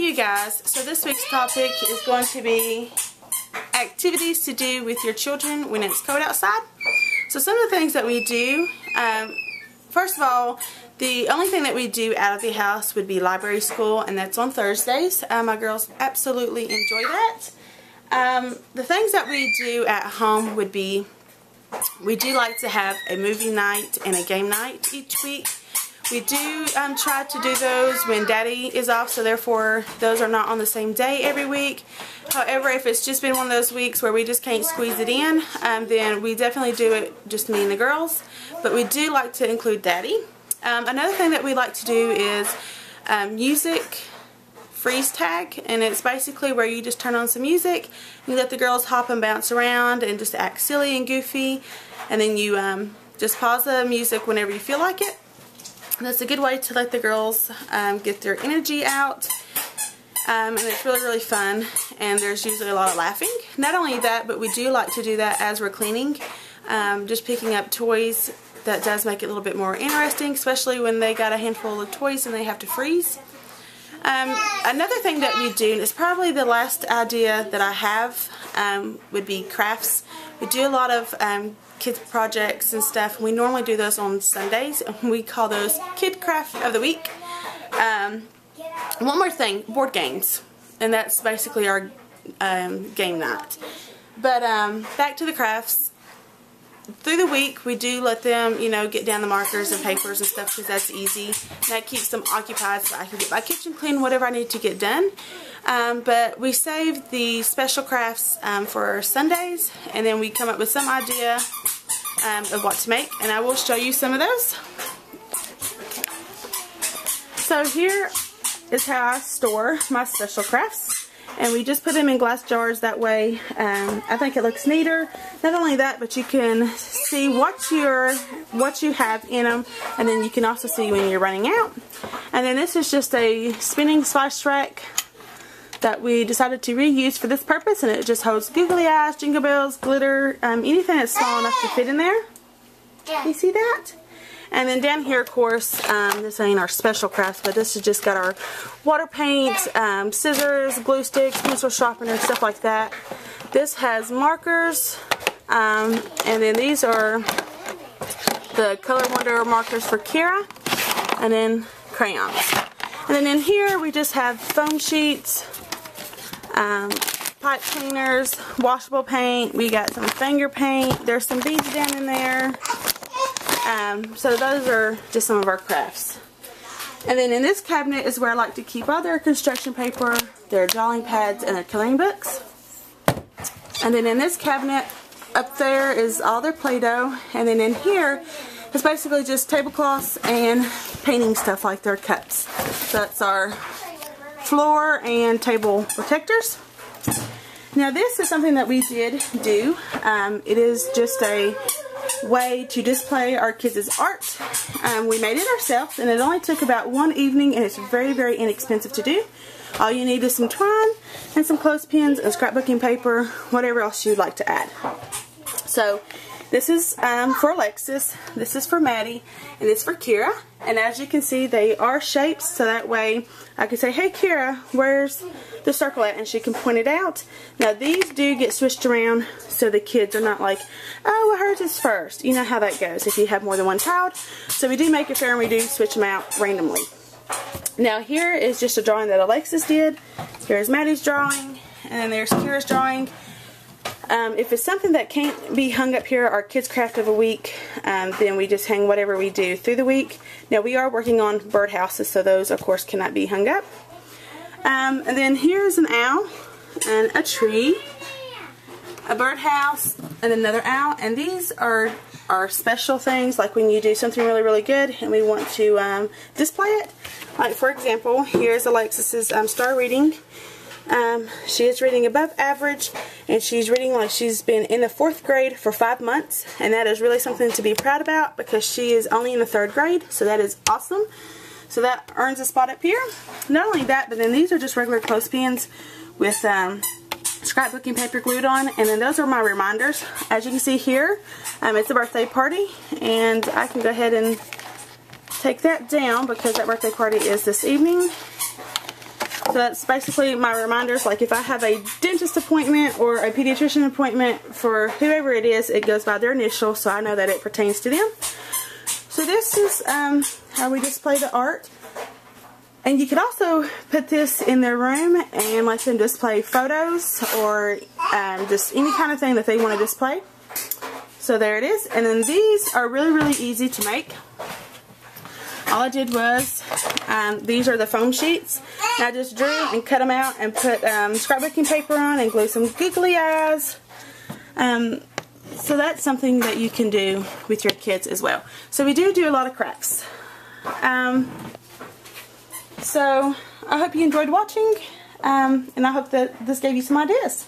you guys, so this week's topic is going to be activities to do with your children when it's cold outside. So some of the things that we do, first of all, the only thing that we do out of the house would be library school, and that's on Thursdays. My girls absolutely enjoy that. The things that we do at home would be, we do like to have a movie night and a game night each week. We do try to do those when Daddy is off, so therefore those are not on the same day every week. However, if it's just been one of those weeks where we just can't squeeze it in, then we definitely do it just me and the girls. But we do like to include Daddy. Another thing that we like to do is music freeze tag, and it's basically where you just turn on some music, you let the girls hop and bounce around and just act silly and goofy, and then you just pause the music whenever you feel like it. And that's a good way to let the girls get their energy out, and it's really fun, and there's usually a lot of laughing. Not only that, but we do like to do that as we're cleaning, just picking up toys. That does make it a little bit more interesting, especially when they got a handful of toys and they have to freeze. Another thing that we do, and it's probably the last idea that I have, would be crafts. We do a lot of kids projects and stuff. We normally do those on Sundays, and we call those Kid Craft of the Week. One more thing, board games, and that's basically our game night. But back to the crafts. Through the week, we do let them, you know, get down the markers and papers and stuff, because that's easy. That keeps them occupied so I can get my kitchen clean, whatever I need to get done. But we save the special crafts for Sundays, and then we come up with some idea of what to make, and I will show you some of those. So here is how I store my special crafts. And we just put them in glass jars, that way I think it looks neater. Not only that, but you can see what you have in them, and then you can also see when you're running out. And then this is just a spinning spice rack that we decided to reuse for this purpose, and it just holds googly eyes, jingle bells, glitter, anything that's small enough to fit in there. You see that? And then down here, of course, this ain't our special crafts, but this has just got our water paint, scissors, glue sticks, pencil sharpener, stuff like that. This has markers, and then these are the Color Wonder markers for Kira, and then crayons. And then in here, we just have foam sheets, pipe cleaners, washable paint. We got some finger paint. There's some beads down in there. So those are just some of our crafts. And then in this cabinet is where I like to keep all their construction paper, their drawing pads, and their coloring books. And then in this cabinet up there is all their Play-Doh. And then in here is basically just tablecloths and painting stuff like their cups. So that's our floor and table protectors. Now this is something that we did do. It is just a way to display our kids' art. We made it ourselves, and it only took about one evening, and it's very inexpensive to do. All you need is some twine and some clothespins and scrapbooking paper, whatever else you'd like to add. So this is for Alexis, this is for Maddie, and this is for Kira. And as you can see, they are shapes, so that way I can say, hey Kira, where's the circle at? And she can point it out. Now these do get switched around, so the kids are not like, oh, well, hers is first. You know how that goes if you have more than one child. So we do make it fair, and we do switch them out randomly. Now here is just a drawing that Alexis did. Here's Maddie's drawing, and then there's Kira's drawing. If it's something that can't be hung up here, our Kids Craft of a Week, then we just hang whatever we do through the week. Now we are working on birdhouses, so those of course cannot be hung up. And then here's an owl and a tree, a birdhouse, and another owl. And these are our special things, like when you do something really good and we want to display it. Like for example, here's Alexis's star reading. She is reading above average, and she's reading like she's been in the 4th grade for 5 months, and that is really something to be proud about, because she is only in the 3rd grade, so that is awesome. So that earns a spot up here. Not only that, but then these are just regular clothespins with scrapbooking paper glued on, and then those are my reminders. As you can see here, it's a birthday party, and I can go ahead and take that down because that birthday party is this evening. So that's basically my reminders. Like if I have a dentist appointment or a pediatrician appointment for whoever it is, it goes by their initial, so I know that it pertains to them. So this is how we display the art. And you could also put this in their room and let them display photos or just any kind of thing that they want to display. So there it is. And then these are really, really easy to make. All I did was, these are the foam sheets. And I just drew and cut them out and put scrapbooking paper on and glue some googly eyes. So that's something that you can do with your kids as well. So we do a lot of crafts. So I hope you enjoyed watching, and I hope that this gave you some ideas.